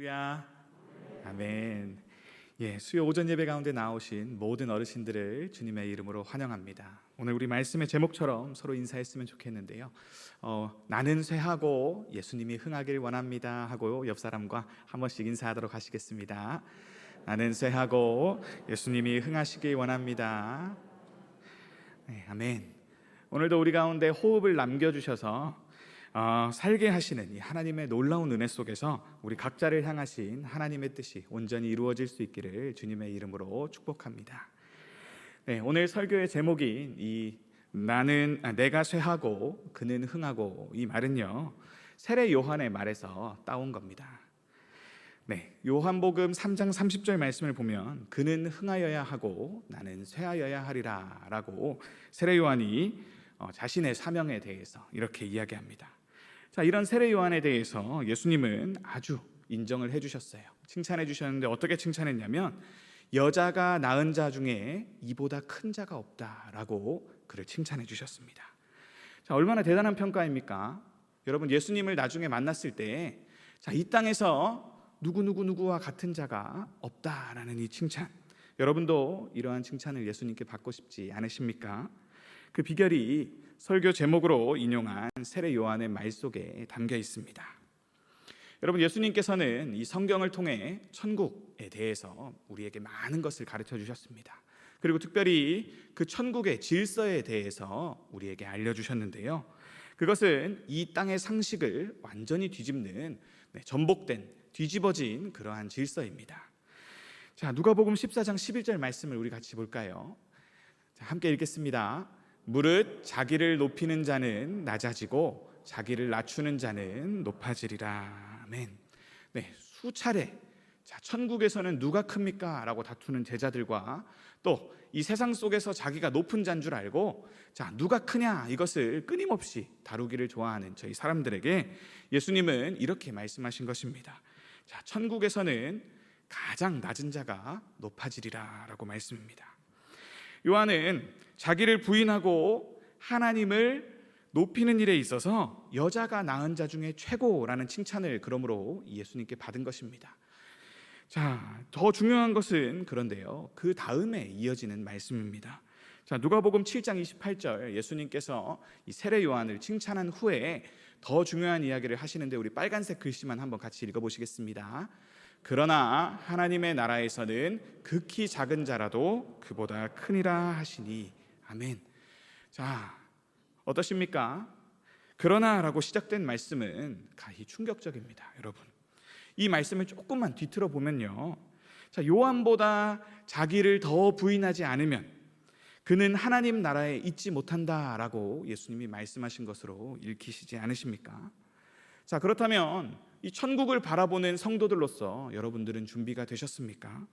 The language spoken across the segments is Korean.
할렐루야. 아멘. 수요 오전 예배 가운데 나오신 모든 어르신들을 주님의 이름으로 환영합니다. 오늘 우리 말씀의 제목처럼 서로 인사했으면 좋겠는데요. 나는 쇠하고 예수님이 흥하길 원합니다 하고 옆 사람과 한 번씩 인사하도록 하시겠습니다. 나는 쇠하고 예수님이 흥하시길 원합니다. 네, 아멘. 오늘도 우리 가운데 호흡을 남겨주셔서 살게 하시는 이 하나님의 놀라운 은혜 속에서 우리 각자를 향하신 하나님의 뜻이 온전히 이루어질 수 있기를 주님의 이름으로 축복합니다. 네, 오늘 설교의 제목인 내가 쇠하고 그는 흥하고, 이 말은요 세례 요한의 말에서 따온 겁니다. 네, 요한복음 3장 30절 말씀을 보면 그는 흥하여야 하고 나는 쇠하여야 하리라 라고 세례 요한이 자신의 사명에 대해서 이렇게 이야기합니다. 자, 이런 세례 요한에 대해서 예수님은 아주 인정을 해주셨어요. 칭찬해 주셨는데 어떻게 칭찬했냐면 여자가 낳은 자 중에 이보다 큰 자가 없다라고 그를 칭찬해 주셨습니다. 자, 얼마나 대단한 평가입니까? 여러분, 예수님을 나중에 만났을 때 이 땅에서 누구와 같은 자가 없다라는 이 칭찬, 여러분도 이러한 칭찬을 예수님께 받고 싶지 않으십니까? 그 비결이 설교 제목으로 인용한 세례 요한의 말 속에 담겨 있습니다. 여러분, 예수님께서는 이 성경을 통해 천국에 대해서 우리에게 많은 것을 가르쳐 주셨습니다. 그리고 특별히 그 천국의 질서에 대해서 우리에게 알려주셨는데요, 그것은 이 땅의 상식을 완전히 뒤집는 전복된, 뒤집어진 그러한 질서입니다. 자, 누가복음 14장 11절 말씀을 우리 같이 볼까요? 자, 함께 읽겠습니다. 무릇 자기를 높이는 자는 낮아지고 자기를 낮추는 자는 높아지리라. 아멘. 네, 수차례 천국에서는 누가 큽니까? 라고 다투는 제자들과 또 이 세상 속에서 자기가 높은 자인 줄 알고 누가 크냐, 이것을 끊임없이 다루기를 좋아하는 저희 사람들에게 예수님은 이렇게 말씀하신 것입니다. 자, 천국에서는 가장 낮은 자가 높아지리라 라고 말씀입니다. 요한은 자기를 부인하고 하나님을 높이는 일에 있어서 여자가 낳은 자 중에 최고라는 칭찬을 그러므로 예수님께 받은 것입니다. 자, 더 중요한 것은 그런데요, 그 다음에 이어지는 말씀입니다. 자, 누가복음 7장 28절 예수님께서 이 세례 요한을 칭찬한 후에 더 중요한 이야기를 하시는데 우리 빨간색 글씨만 한번 같이 읽어보시겠습니다. 그러나 하나님의 나라에서는 극히 작은 자라도 그보다 크니라 하시니. 아멘. 자, 어떠십니까? 그러나라고 시작된 말씀은 가히 충격적입니다. 여러분, 이 말씀을 조금만 뒤틀어 보면요, 자, 요한보다 자기를 더 부인하지 않으면 그는 하나님 나라에 있지 못한다라고 예수님이 말씀하신 것으로 읽히시지 않으십니까? 자, 그렇다면 이 천국을 바라보는 성도들로서 여러분들은 준비가 되셨습니까?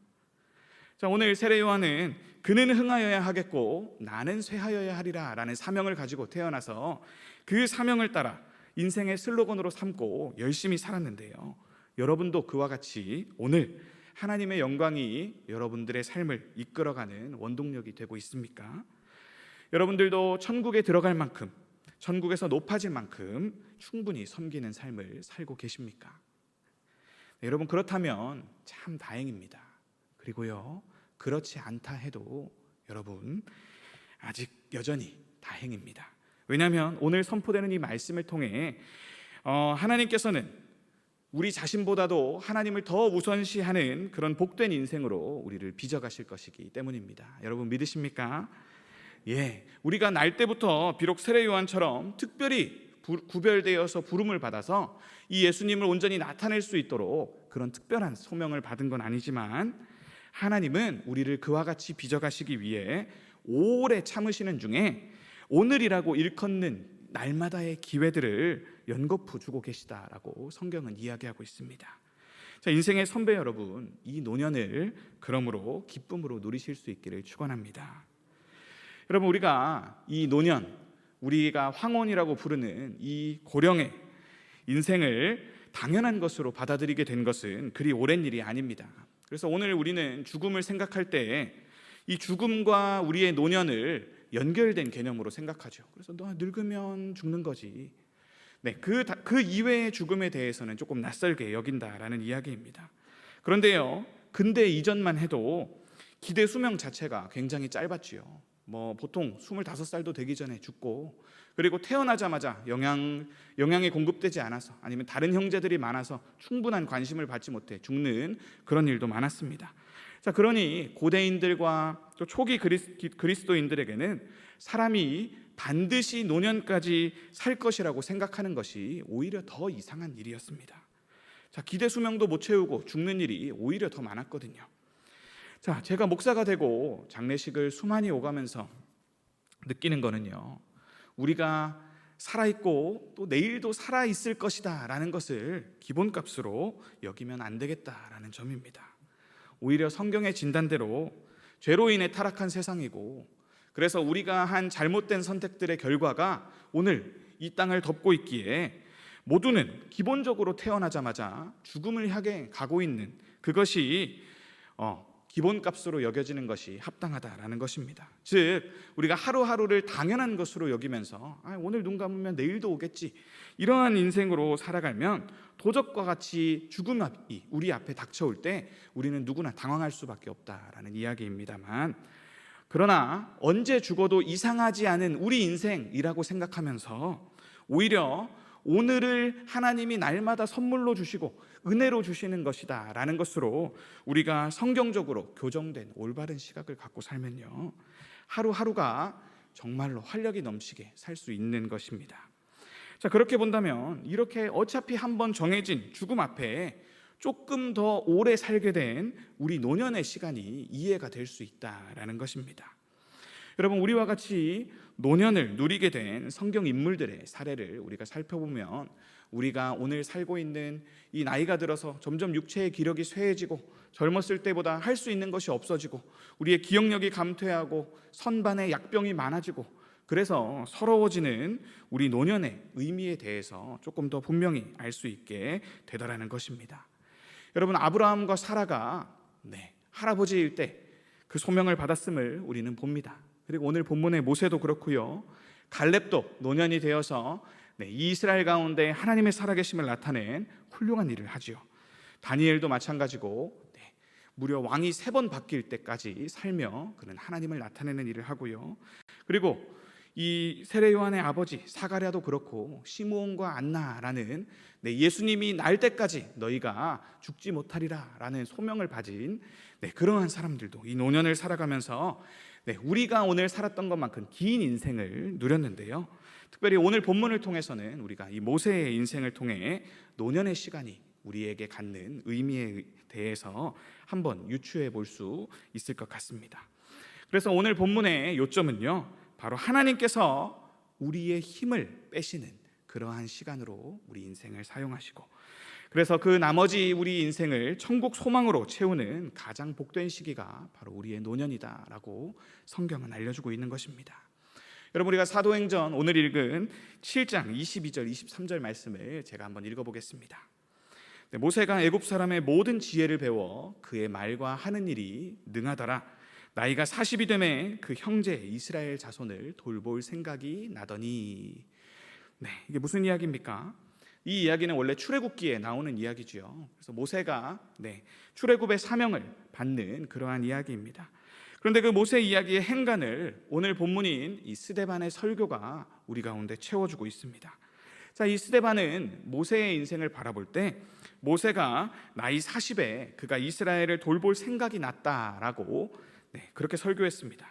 자, 오늘 세례 요한은 그는 흥하여야 하겠고 나는 쇠하여야 하리라 라는 사명을 가지고 태어나서 그 사명을 따라 인생의 슬로건으로 삼고 열심히 살았는데요, 여러분도 그와 같이 오늘 하나님의 영광이 여러분들의 삶을 이끌어가는 원동력이 되고 있습니까? 여러분들도 천국에 들어갈 만큼, 천국에서 높아질 만큼 충분히 섬기는 삶을 살고 계십니까? 네, 여러분, 그렇다면 참 다행입니다. 그리고요, 그렇지 않다 해도 여러분 아직 여전히 다행입니다. 왜냐하면 오늘 선포되는 이 말씀을 통해 하나님께서는 우리 자신보다도 하나님을 더 우선시하는 그런 복된 인생으로 우리를 빚어가실 것이기 때문입니다. 여러분 믿으십니까? 우리가 날 때부터 비록 세례 요한처럼 특별히 구별되어서 부름을 받아서 이 예수님을 온전히 나타낼 수 있도록 그런 특별한 소명을 받은 건 아니지만 하나님은 우리를 그와 같이 빚어가시기 위해 오래 참으시는 중에 오늘이라고 일컫는 날마다의 기회들을 연거푸 주고 계시다라고 성경은 이야기하고 있습니다. 자, 인생의 선배 여러분, 이 노년을 그러므로 기쁨으로 누리실 수 있기를 축원합니다. 여러분, 우리가 이 노년, 우리가 황혼이라고 부르는 이 고령의 인생을 당연한 것으로 받아들이게 된 것은 그리 오랜 일이 아닙니다. 그래서 오늘 우리는 죽음을 생각할 때 이 죽음과 우리의 노년을 연결된 개념으로 생각하죠. 그래서 너 늙으면 죽는 거지, 그 이외의 죽음에 대해서는 조금 낯설게 여긴다라는 이야기입니다. 그런데요, 근대 이전만 해도 기대 수명 자체가 굉장히 짧았지요. 보통 25살도 되기 전에 죽고, 그리고 태어나자마자 영양이 공급되지 않아서, 아니면 다른 형제들이 많아서 충분한 관심을 받지 못해 죽는 그런 일도 많았습니다. 자, 그러니 고대인들과 또 초기 그리스도인들에게는 사람이 반드시 노년까지 살 것이라고 생각하는 것이 오히려 더 이상한 일이었습니다. 자, 기대 수명도 못 채우고 죽는 일이 오히려 더 많았거든요. 자, 제가 목사가 되고 장례식을 수많이 오가면서 느끼는 거는요, 우리가 살아있고 또 내일도 살아있을 것이다 라는 것을 기본값으로 여기면 안 되겠다라는 점입니다. 오히려 성경의 진단대로 죄로 인해 타락한 세상이고, 그래서 우리가 한 잘못된 선택들의 결과가 오늘 이 땅을 덮고 있기에 모두는 기본적으로 태어나자마자 죽음을 향해 가고 있는 그것이 기본값으로 여겨지는 것이 합당하다라는 것입니다. 즉, 우리가 하루하루를 당연한 것으로 여기면서 오늘 눈 감으면 내일도 오겠지, 이러한 인생으로 살아가면 도적과 같이 죽음이 우리 앞에 닥쳐올 때 우리는 누구나 당황할 수밖에 없다라는 이야기입니다만, 그러나 언제 죽어도 이상하지 않은 우리 인생이라고 생각하면서 오히려 오늘을 하나님이 날마다 선물로 주시고 은혜로 주시는 것이다 라는 것으로 우리가 성경적으로 교정된 올바른 시각을 갖고 살면요, 하루하루가 정말로 활력이 넘치게 살 수 있는 것입니다. 자, 그렇게 본다면 이렇게 어차피 한번 정해진 죽음 앞에 조금 더 오래 살게 된 우리 노년의 시간이 이해가 될 수 있다라는 것입니다. 여러분, 우리와 같이 노년을 누리게 된 성경 인물들의 사례를 우리가 살펴보면 우리가 오늘 살고 있는 이 나이가 들어서 점점 육체의 기력이 쇠해지고 젊었을 때보다 할 수 있는 것이 없어지고 우리의 기억력이 감퇴하고 선반의 약병이 많아지고, 그래서 서러워지는 우리 노년의 의미에 대해서 조금 더 분명히 알 수 있게 되더라는 것입니다. 여러분, 아브라함과 사라가 할아버지일 때 그 소명을 받았음을 우리는 봅니다. 그리고 오늘 본문의 모세도 그렇고요, 갈렙도 노년이 되어서 이스라엘 가운데 하나님의 살아계심을 나타낸 훌륭한 일을 하지요. 다니엘도 마찬가지고 무려 왕이 3번 바뀔 때까지 살며 그는 하나님을 나타내는 일을 하고요. 그리고 이 세례 요한의 아버지 사가랴도 그렇고 시므온과 안나라는 예수님이 날 때까지 너희가 죽지 못하리라 라는 소명을 가진 그러한 사람들도 이 노년을 살아가면서 우리가 오늘 살았던 것만큼 긴 인생을 누렸는데요, 특별히 오늘 본문을 통해서는 우리가 이 모세의 인생을 통해 노년의 시간이 우리에게 갖는 의미에 대해서 한번 유추해 볼 수 있을 것 같습니다. 그래서 오늘 본문의 요점은요, 바로 하나님께서 우리의 힘을 빼시는 그러한 시간으로 우리 인생을 사용하시고, 그래서 그 나머지 우리 인생을 천국 소망으로 채우는 가장 복된 시기가 바로 우리의 노년이다라고 성경은 알려주고 있는 것입니다. 여러분, 우리가 사도행전 오늘 읽은 7장 22절 23절 말씀을 제가 한번 읽어보겠습니다. 모세가 애굽 사람의 모든 지혜를 배워 그의 말과 하는 일이 능하더라. 나이가 40이 되매 그 형제 이스라엘 자손을 돌볼 생각이 나더니. 이게 무슨 이야기입니까? 이 이야기는 원래 출애굽기에 나오는 이야기죠. 그래서 모세가 출애굽의 사명을 받는 그러한 이야기입니다. 그런데 그 모세 이야기의 행간을 오늘 본문인 이 스데반의 설교가 우리 가운데 채워주고 있습니다. 자, 이 스데반은 모세의 인생을 바라볼 때 모세가 나이 40에 그가 이스라엘을 돌볼 생각이 났다라고 그렇게 설교했습니다.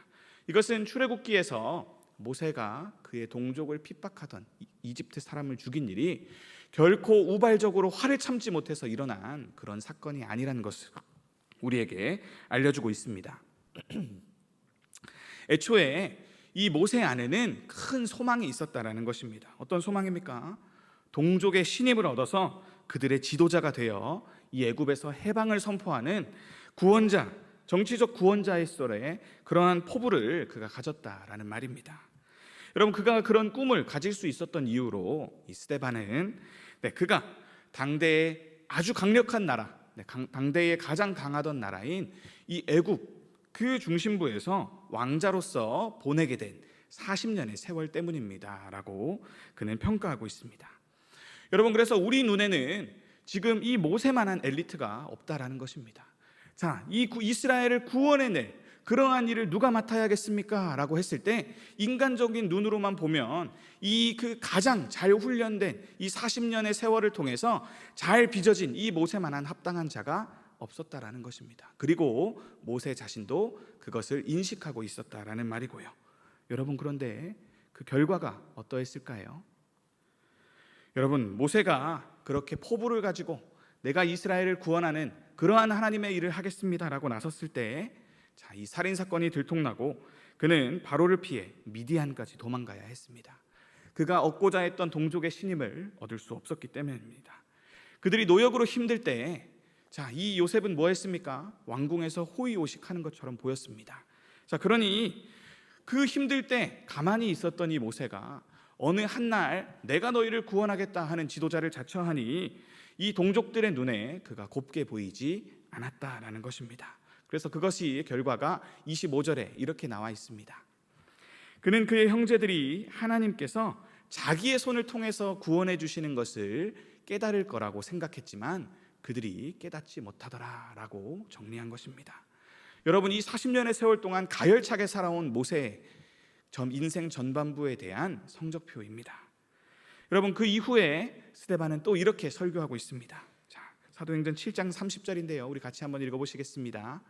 이것은 출애굽기에서 모세가 그의 동족을 핍박하던 이집트 사람을 죽인 일이 결코 우발적으로 화를 참지 못해서 일어난 그런 사건이 아니라는 것을 우리에게 알려주고 있습니다. 애초에 이 모세 안에는 큰 소망이 있었다라는 것입니다. 어떤 소망입니까? 동족의 신임을 얻어서 그들의 지도자가 되어 이 애굽에서 해방을 선포하는 구원자, 정치적 구원자의 썰에 그러한 포부를 그가 가졌다라는 말입니다. 여러분, 그가 그런 꿈을 가질 수 있었던 이유로 이 스데반은 그가 당대의 아주 강력한 나라, 당대의 가장 강하던 나라인 이 애굽 그 중심부에서 왕자로서 보내게 된 40년의 세월 때문입니다 라고 그는 평가하고 있습니다. 여러분, 그래서 우리 눈에는 지금 이 모세만한 엘리트가 없다라는 것입니다. 자, 이 이스라엘을 구원해낼 그러한 일을 누가 맡아야겠습니까? 라고 했을 때 인간적인 눈으로만 보면 이 가장 잘 훈련된 이 40년의 세월을 통해서 잘 빚어진 이 모세만한 합당한 자가 없었다라는 것입니다. 그리고 모세 자신도 그것을 인식하고 있었다라는 말이고요. 여러분, 그런데 그 결과가 어떠했을까요? 여러분, 모세가 그렇게 포부를 가지고 내가 이스라엘을 구원하는 그러한 하나님의 일을 하겠습니다라고 나섰을 때, 자, 이 살인 사건이 들통나고 그는 바로를 피해 미디안까지 도망가야 했습니다. 그가 얻고자 했던 동족의 신임을 얻을 수 없었기 때문입니다. 그들이 노역으로 힘들 때, 자, 이 요셉은 뭐 했습니까? 왕궁에서 호의호식하는 것처럼 보였습니다. 자, 그러니 그 힘들 때 가만히 있었던 이 모세가 어느 한날 내가 너희를 구원하겠다 하는 지도자를 자처하니 이 동족들의 눈에 그가 곱게 보이지 않았다라는 것입니다. 그래서 그것이 결과가 25절에 이렇게 나와 있습니다. 그는 그의 형제들이 하나님께서 자기의 손을 통해서 구원해 주시는 것을 깨달을 거라고 생각했지만 그들이 깨닫지 못하더라라고 정리한 것입니다. 여러분, 이 40년의 세월 동안 가열차게 살아온 모세의 인생 전반부에 대한 성적표입니다. 여러분, 그 이후에 스데반은 또 이렇게 설교하고 있습니다. 자, 사도행전 7장 30절인데요. 우리 같이 한번 읽어보시겠습니다.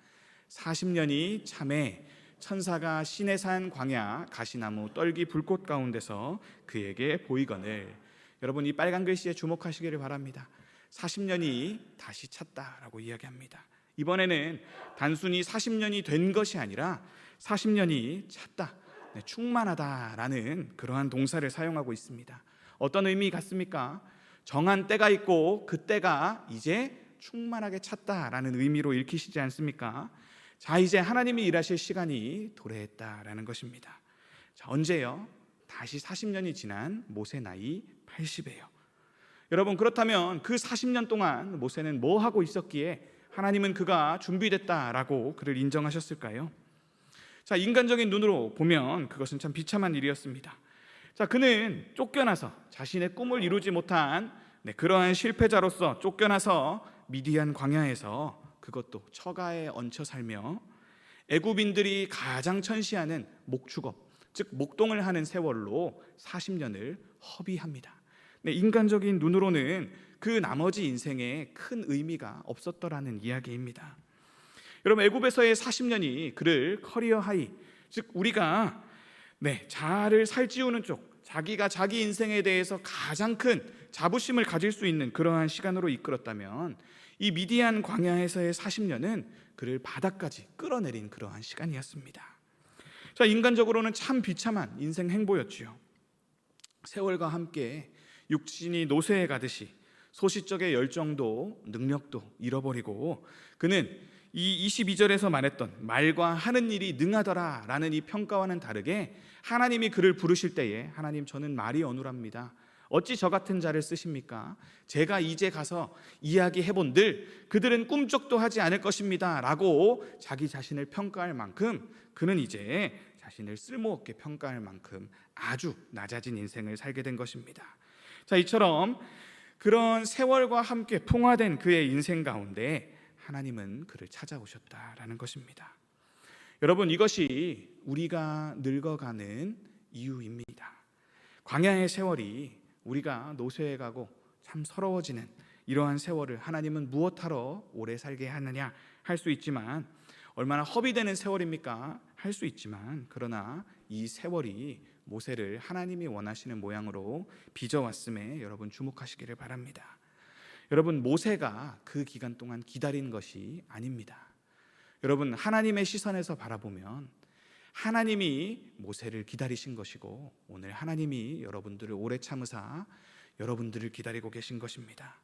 40년이 참에 천사가 시내산 광야 가시나무 떨기 불꽃 가운데서 그에게 보이거늘. 여러분, 이 빨간 글씨에 주목하시기를 바랍니다. 40년이 다시 찼다라고 이야기합니다. 이번에는 단순히 40년이 된 것이 아니라 40년이 찼다, 충만하다라는 그러한 동사를 사용하고 있습니다. 어떤 의미 같습니까? 정한 때가 있고 그 때가 이제 충만하게 찼다라는 의미로 읽히시지 않습니까? 자, 이제 하나님이 일하실 시간이 도래했다라는 것입니다. 자, 언제요? 다시 40년이 지난 모세 나이 80이에요. 여러분, 그렇다면 그 40년 동안 모세는 뭐 하고 있었기에 하나님은 그가 준비됐다라고 그를 인정하셨을까요? 자, 인간적인 눈으로 보면 그것은 참 비참한 일이었습니다. 자, 그는 쫓겨나서 자신의 꿈을 이루지 못한 그러한 실패자로서 쫓겨나서 미디안 광야에서, 그것도 처가에 얹혀 살며 애굽인들이 가장 천시하는 목축업, 즉 목동을 하는 세월로 40년을 허비합니다. 인간적인 눈으로는 그 나머지 인생에 큰 의미가 없었더라는 이야기입니다. 여러분, 애굽에서의 40년이 그를 커리어 하이, 즉 우리가 자아를 살찌우는 쪽, 자기가 자기 인생에 대해서 가장 큰 자부심을 가질 수 있는 그러한 시간으로 이끌었다면, 이 미디안 광야에서의 40년은 그를 바닥까지 끌어내린 그러한 시간이었습니다. 자, 인간적으로는 참 비참한 인생 행보였지요. 세월과 함께 육신이 노쇠해 가듯이 소시적의 열정도 능력도 잃어버리고, 그는 이 22절에서 말했던 말과 하는 일이 능하더라 라는 이 평가와는 다르게 하나님이 그를 부르실 때에, 하나님, 저는 말이 어눌합니다. 어찌 저 같은 자를 쓰십니까? 제가 이제 가서 이야기해본들 그들은 꿈쩍도 하지 않을 것입니다 라고 자기 자신을 평가할 만큼, 그는 이제 자신을 쓸모없게 평가할 만큼 아주 낮아진 인생을 살게 된 것입니다. 자, 이처럼 그런 세월과 함께 풍화된 그의 인생 가운데 하나님은 그를 찾아오셨다라는 것입니다. 여러분, 이것이 우리가 늙어가는 이유입니다. 광야의 세월이 우리가 노쇠해가고 참 서러워지는 이러한 세월을 하나님은 무엇하러 오래 살게 하느냐 할 수 있지만, 얼마나 허비되는 세월입니까? 할 수 있지만, 그러나 이 세월이 모세를 하나님이 원하시는 모양으로 빚어왔음에 여러분 주목하시기를 바랍니다. 여러분, 모세가 그 기간 동안 기다린 것이 아닙니다. 여러분, 하나님의 시선에서 바라보면 하나님이 모세를 기다리신 것이고, 오늘 하나님이 여러분들을 오래 참으사 여러분들을 기다리고 계신 것입니다.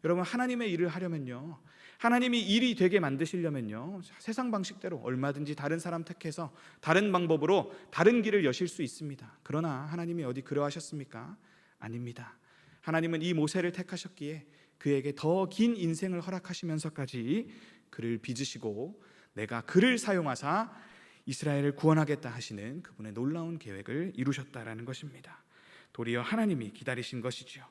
여러분, 하나님의 일을 하려면요, 하나님이 일이 되게 만드시려면요, 세상 방식대로 얼마든지 다른 사람 택해서 다른 방법으로 다른 길을 여실 수 있습니다. 그러나 하나님이 어디 그러하셨습니까? 아닙니다. 하나님은 이 모세를 택하셨기에 그에게 더 긴 인생을 허락하시면서까지 그를 빚으시고 내가 그를 사용하사 이스라엘을 구원하겠다 하시는 그분의 놀라운 계획을 이루셨다라는 것입니다. 도리어 하나님이 기다리신 것이지요.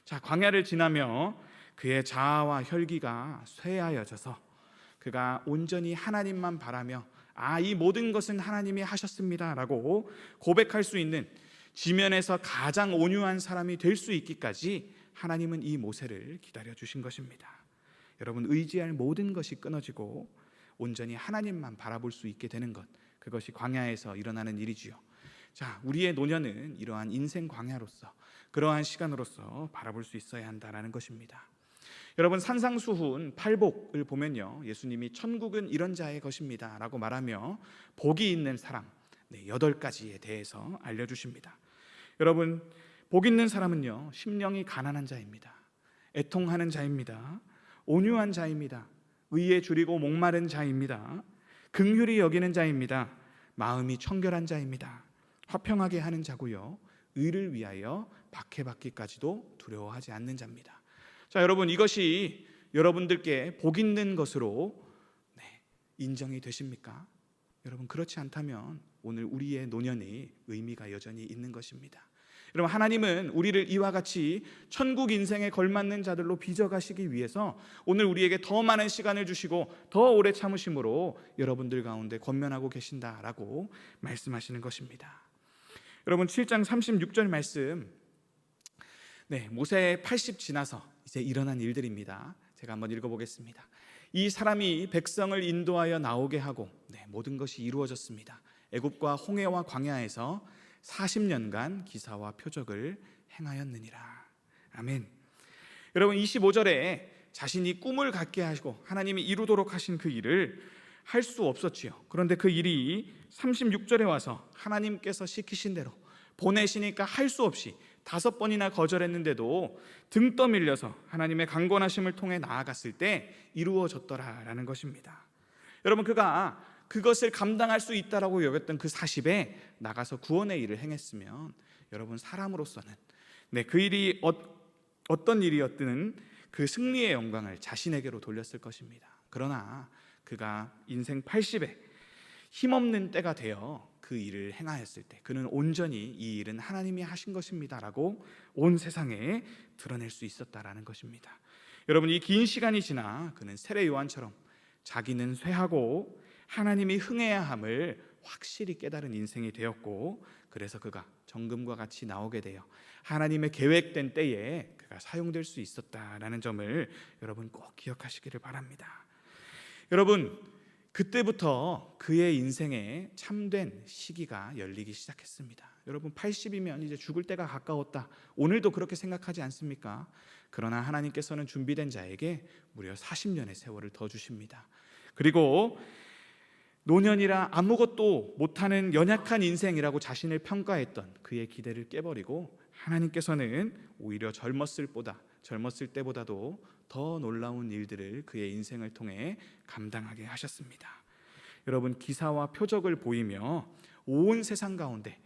자, 광야를 지나며 그의 자아와 혈기가 쇠하여져서 그가 온전히 하나님만 바라며 이 모든 것은 하나님이 하셨습니다 라고 고백할 수 있는 지면에서 가장 온유한 사람이 될 수 있기까지 하나님은 이 모세를 기다려 주신 것입니다. 여러분, 의지할 모든 것이 끊어지고 온전히 하나님만 바라볼 수 있게 되는 것, 그것이 광야에서 일어나는 일이지요. 자, 우리의 노년은 이러한 인생 광야로서, 그러한 시간으로서 바라볼 수 있어야 한다는 것입니다. 여러분, 산상수훈 팔복을 보면요, 예수님이 천국은 이런 자의 것입니다 라고 말하며 복이 있는 사람 8가지에 대해서 알려주십니다. 여러분, 복 있는 사람은요, 심령이 가난한 자입니다. 애통하는 자입니다. 온유한 자입니다. 의에 줄이고 목마른 자입니다. 긍휼히 여기는 자입니다. 마음이 청결한 자입니다. 화평하게 하는 자고요, 의를 위하여 박해받기까지도 두려워하지 않는 자입니다. 자, 여러분, 이것이 여러분들께 복 있는 것으로 인정이 되십니까? 여러분, 그렇지 않다면 오늘 우리의 노년이 의미가 여전히 있는 것입니다. 여러분, 하나님은 우리를 이와 같이 천국 인생에 걸맞는 자들로 빚어가시기 위해서 오늘 우리에게 더 많은 시간을 주시고 더 오래 참으심으로 여러분들 가운데 권면하고 계신다라고 말씀하시는 것입니다. 여러분, 7장 36절 말씀, 모세 80 지나서 이제 일어난 일들입니다. 제가 한번 읽어보겠습니다. 이 사람이 백성을 인도하여 나오게 하고 모든 것이 이루어졌습니다. 애굽과 홍해와 광야에서 40년간 기사와 표적을 행하였느니라. 아멘. 여러분, 25절에 자신이 꿈을 갖게 하시고 하나님이 이루도록 하신 그 일을 할 수 없었지요. 그런데 그 일이 36절에 와서 하나님께서 시키신 대로 보내시니까 할 수 없이 5번이나 거절했는데도 등 떠밀려서 하나님의 강권하심을 통해 나아갔을 때 이루어졌더라라는 것입니다. 여러분, 그가 그것을 감당할 수 있다라고 여겼던 그 40에 나가서 구원의 일을 행했으면 여러분, 사람으로서는 그 일이 어떤 일이었든 그 승리의 영광을 자신에게로 돌렸을 것입니다. 그러나 그가 인생 80에 힘없는 때가 되어 그 일을 행하였을 때 그는 온전히 이 일은 하나님이 하신 것입니다라고 온 세상에 드러낼 수 있었다라는 것입니다. 여러분, 이 긴 시간이 지나 그는 세례 요한처럼 자기는 쇠하고 하나님이 흥해야 함을 확실히 깨달은 인생이 되었고, 그래서 그가 정금과 같이 나오게 되어 하나님의 계획된 때에 그가 사용될 수 있었다라는 점을 여러분 꼭 기억하시기를 바랍니다. 여러분, 그때부터 그의 인생에 참된 시기가 열리기 시작했습니다. 여러분, 80이면 이제 죽을 때가 가까웠다. 오늘도 그렇게 생각하지 않습니까? 그러나 하나님께서는 준비된 자에게 무려 40년의 세월을 더 주십니다. 그리고 노년이라 아무것도 못하는 연약한 인생이라고 자신을 평가했던 그의 기대를 깨버리고 하나님께서는 오히려 젊었을 때보다도 더 놀라운 일들을 그의 인생을 통해 감당하게 하셨습니다. 여러분, 기사와 표적을 보이며 온 세상 가운데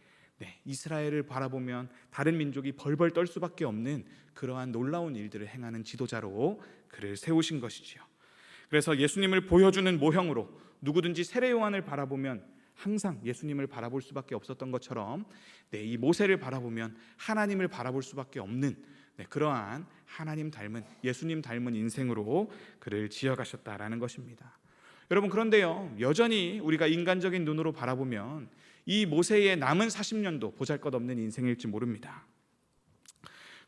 이스라엘을 바라보면 다른 민족이 벌벌 떨 수밖에 없는 그러한 놀라운 일들을 행하는 지도자로 그를 세우신 것이지요. 그래서 예수님을 보여주는 모형으로 누구든지 세례 요한을 바라보면 항상 예수님을 바라볼 수밖에 없었던 것처럼 이 모세를 바라보면 하나님을 바라볼 수밖에 없는 그러한 하나님 닮은, 예수님 닮은 인생으로 그를 지어가셨다라는 것입니다. 여러분, 그런데요, 여전히 우리가 인간적인 눈으로 바라보면 이 모세의 남은 40년도 보잘것없는 인생일지 모릅니다.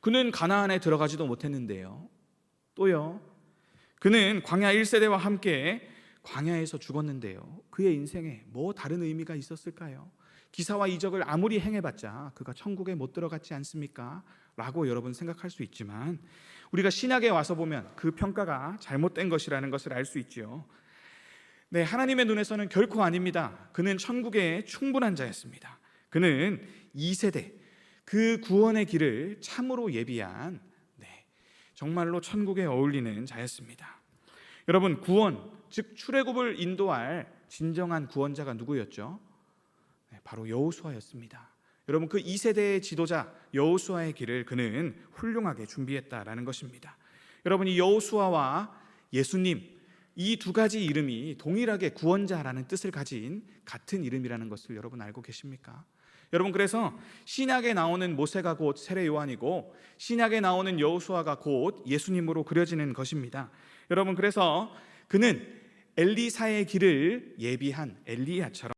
그는 가나안에 들어가지도 못했는데요, 또요, 그는 광야 1세대와 함께 광야에서 죽었는데요, 그의 인생에 뭐 다른 의미가 있었을까요? 기사와 이적을 아무리 행해봤자 그가 천국에 못 들어갔지 않습니까? 라고 여러분 생각할 수 있지만 우리가 신약에 와서 보면 그 평가가 잘못된 것이라는 것을 알 수 있지요. 하나님의 눈에서는 결코 아닙니다. 그는 천국에 충분한 자였습니다. 그는 2세대 그 구원의 길을 참으로 예비한 정말로 천국에 어울리는 자였습니다. 여러분, 구원, 즉 출애굽을 인도할 진정한 구원자가 누구였죠? 바로 여호수아였습니다. 여러분, 그 2세대의 지도자 여호수아의 길을 그는 훌륭하게 준비했다라는 것입니다. 여러분, 이 여호수아와 예수님, 이 두 가지 이름이 동일하게 구원자라는 뜻을 가진 같은 이름이라는 것을 여러분 알고 계십니까? 여러분, 그래서 신약에 나오는 모세가 곧 세례 요한이고 신약에 나오는 여호수아가 곧 예수님으로 그려지는 것입니다. 여러분, 그래서 그는 엘리사의 길을 예비한 엘리야처럼,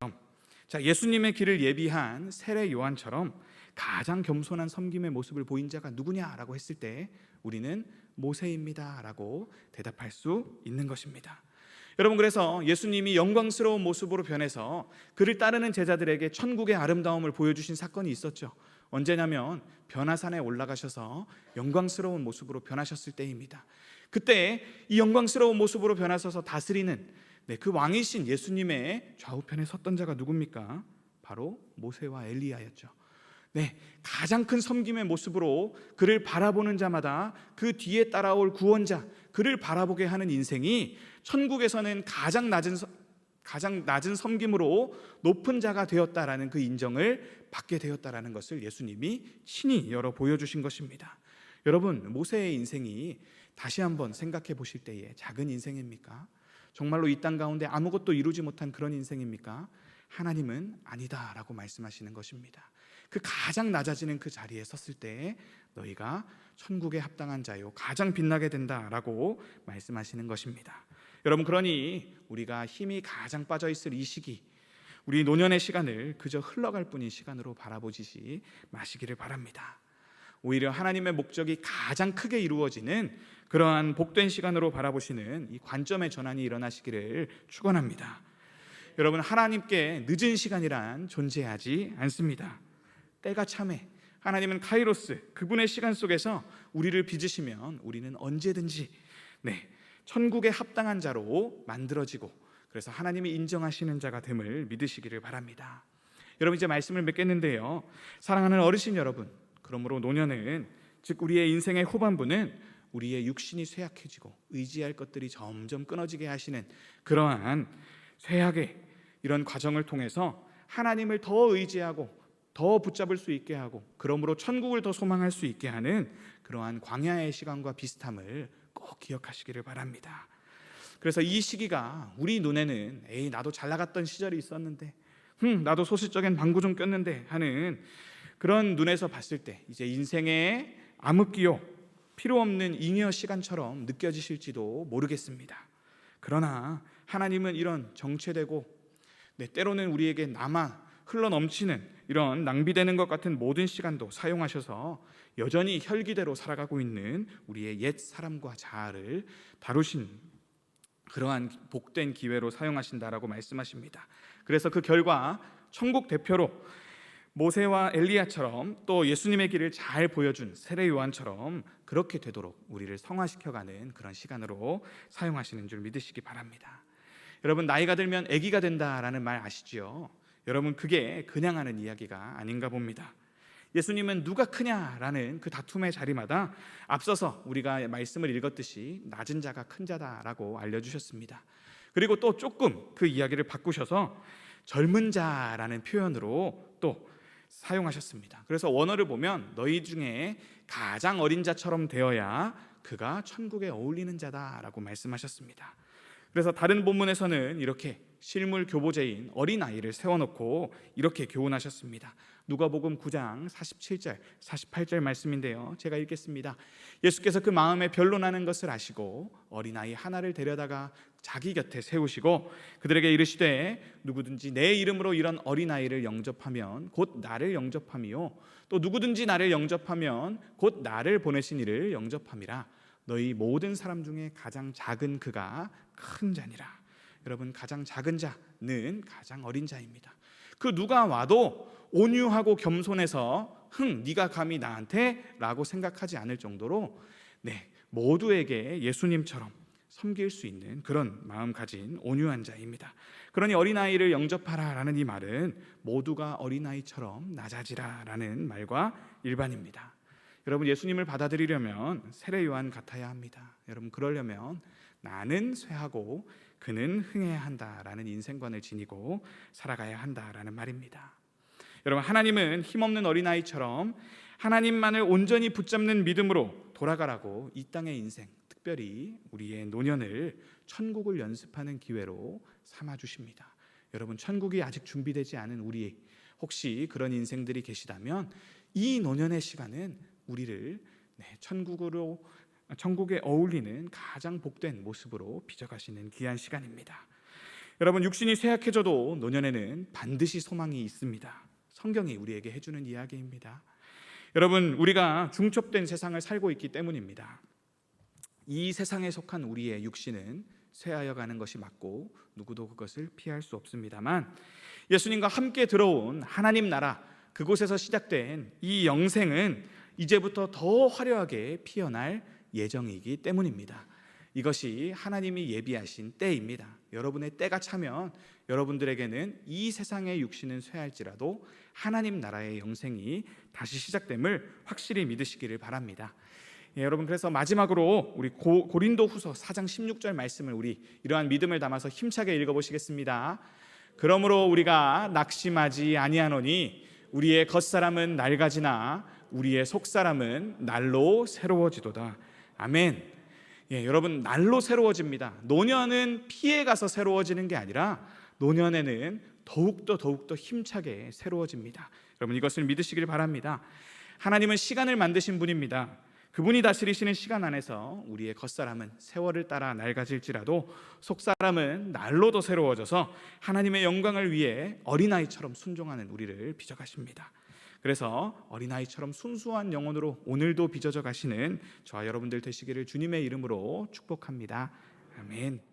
자, 예수님의 길을 예비한 세례 요한처럼 가장 겸손한 섬김의 모습을 보인 자가 누구냐라고 했을 때 우리는 모세입니다라고 대답할 수 있는 것입니다. 여러분, 그래서 예수님이 영광스러운 모습으로 변해서 그를 따르는 제자들에게 천국의 아름다움을 보여주신 사건이 있었죠. 언제냐면 변화산에 올라가셔서 영광스러운 모습으로 변하셨을 때입니다. 그때 이 영광스러운 모습으로 변하셔서 다스리는 그 왕이신 예수님의 좌우편에 섰던 자가 누굽니까? 바로 모세와 엘리야였죠. 가장 큰 섬김의 모습으로 그를 바라보는 자마다 그 뒤에 따라올 구원자, 그를 바라보게 하는 인생이 천국에서는 가장 낮은 섬김으로 높은 자가 되었다라는 그 인정을 받게 되었다라는 것을 예수님이 친히 열어 보여주신 것입니다. 여러분, 모세의 인생이 다시 한번 생각해 보실 때에 작은 인생입니까? 정말로 이 땅 가운데 아무것도 이루지 못한 그런 인생입니까? 하나님은 아니다라고 말씀하시는 것입니다. 그 가장 낮아지는 그 자리에 섰을 때 너희가 천국에 합당한 자요 가장 빛나게 된다라고 말씀하시는 것입니다. 여러분, 그러니 우리가 힘이 가장 빠져 있을 이 시기, 우리 노년의 시간을 그저 흘러갈 뿐인 시간으로 바라보지 마시기를 바랍니다. 오히려 하나님의 목적이 가장 크게 이루어지는 그러한 복된 시간으로 바라보시는 이 관점의 전환이 일어나시기를 축원합니다. 여러분, 하나님께 늦은 시간이란 존재하지 않습니다. 때가 참해 하나님은 카이로스, 그분의 시간 속에서 우리를 빚으시면 우리는 언제든지 천국에 합당한 자로 만들어지고, 그래서 하나님이 인정하시는 자가 됨을 믿으시기를 바랍니다. 여러분, 이제 말씀을 맺겠는데요, 사랑하는 어르신 여러분, 그러므로 노년은, 즉 우리의 인생의 후반부는 우리의 육신이 쇠약해지고 의지할 것들이 점점 끊어지게 하시는 그러한 쇠약의 이런 과정을 통해서 하나님을 더 의지하고 더 붙잡을 수 있게 하고, 그러므로 천국을 더 소망할 수 있게 하는 그러한 광야의 시간과 비슷함을 꼭 기억하시기를 바랍니다. 그래서 이 시기가 우리 눈에는 나도 잘 나갔던 시절이 있었는데, 나도 소시적인 방구 좀 꼈는데 하는 그런 눈에서 봤을 때 이제 인생의 암흑기요, 필요 없는 잉여 시간처럼 느껴지실지도 모르겠습니다. 그러나 하나님은 이런 정체되고 때로는 우리에게 남아 흘러넘치는 이런 낭비되는 것 같은 모든 시간도 사용하셔서 여전히 혈기대로 살아가고 있는 우리의 옛 사람과 자아를 다루신 그러한 복된 기회로 사용하신다라고 말씀하십니다. 그래서 그 결과 천국 대표로 모세와 엘리야처럼 또 예수님의 길을 잘 보여준 세례 요한처럼 그렇게 되도록 우리를 성화시켜가는 그런 시간으로 사용하시는 줄 믿으시기 바랍니다. 여러분, 나이가 들면 아기가 된다라는 말 아시죠? 여러분, 그게 그냥 하는 이야기가 아닌가 봅니다. 예수님은 누가 크냐라는 그 다툼의 자리마다 앞서서 우리가 말씀을 읽었듯이 낮은 자가 큰 자다라고 알려주셨습니다. 그리고 또 조금 그 이야기를 바꾸셔서 젊은 자라는 표현으로 또 사용하셨습니다. 그래서 원어를 보면 너희 중에 가장 어린 자처럼 되어야 그가 천국에 어울리는 자다라고 말씀하셨습니다. 그래서 다른 본문에서는 이렇게 실물 교보제인 어린아이를 세워놓고 이렇게 교훈하셨습니다. 누가복음 9장 47절 48절 말씀인데요, 제가 읽겠습니다. 예수께서 그 마음에 변론하는 것을 아시고 어린아이 하나를 데려다가 자기 곁에 세우시고 그들에게 이르시되 누구든지 내 이름으로 이런 어린아이를 영접하면 곧 나를 영접함이요 또 누구든지 나를 영접하면 곧 나를 보내신 이를 영접함이라. 너희 모든 사람 중에 가장 작은 그가 큰 자니라. 여러분, 가장 작은 자는 가장 어린 자입니다. 그 누가 와도 온유하고 겸손해서 네가 감히 나한테? 라고 생각하지 않을 정도로 모두에게 예수님처럼 섬길 수 있는 그런 마음 가진 온유한 자입니다. 그러니 어린아이를 영접하라라는 이 말은 모두가 어린아이처럼 낮아지라라는 말과 일반입니다. 여러분, 예수님을 받아들이려면 세례 요한 같아야 합니다. 여러분, 그러려면 나는 쇠하고 그는 흥해야 한다라는 인생관을 지니고 살아가야 한다라는 말입니다. 여러분, 하나님은 힘없는 어린아이처럼 하나님만을 온전히 붙잡는 믿음으로 돌아가라고 이 땅의 인생, 특별히 우리의 노년을 천국을 연습하는 기회로 삼아주십니다. 여러분, 천국이 아직 준비되지 않은 우리, 혹시 그런 인생들이 계시다면 이 노년의 시간은 우리를 천국에 어울리는 가장 복된 모습으로 빚어가시는 귀한 시간입니다. 여러분, 육신이 쇠약해져도 노년에는 반드시 소망이 있습니다. 성경이 우리에게 해주는 이야기입니다. 여러분, 우리가 중첩된 세상을 살고 있기 때문입니다. 이 세상에 속한 우리의 육신은 쇠하여 가는 것이 맞고 누구도 그것을 피할 수 없습니다만, 예수님과 함께 들어온 하나님 나라, 그곳에서 시작된 이 영생은 이제부터 더 화려하게 피어날 예정이기 때문입니다. 이것이 하나님이 예비하신 때입니다. 여러분의 때가 차면 여러분들에게는 이 세상의 육신은 쇠할지라도 하나님 나라의 영생이 다시 시작됨을 확실히 믿으시기를 바랍니다. 여러분, 그래서 마지막으로 우리 고린도후서 4장 16절 말씀을 우리 이러한 믿음을 담아서 힘차게 읽어보시겠습니다. 그러므로 우리가 낙심하지 아니하노니 우리의 겉사람은 낡아지나 우리의 속사람은 날로 새로워지도다. 아멘. 여러분, 날로 새로워집니다. 노년은 피해가서 새로워지는 게 아니라 노년에는 더욱더 힘차게 새로워집니다. 여러분, 이것을 믿으시길 바랍니다. 하나님은 시간을 만드신 분입니다. 그분이 다스리시는 시간 안에서 우리의 겉사람은 세월을 따라 낡아질지라도 속사람은 날로도 새로워져서 하나님의 영광을 위해 어린아이처럼 순종하는 우리를 빚어가십니다. 그래서 어린아이처럼 순수한 영혼으로 오늘도 빚어져 가시는 저와 여러분들 되시기를 주님의 이름으로 축복합니다. 아멘.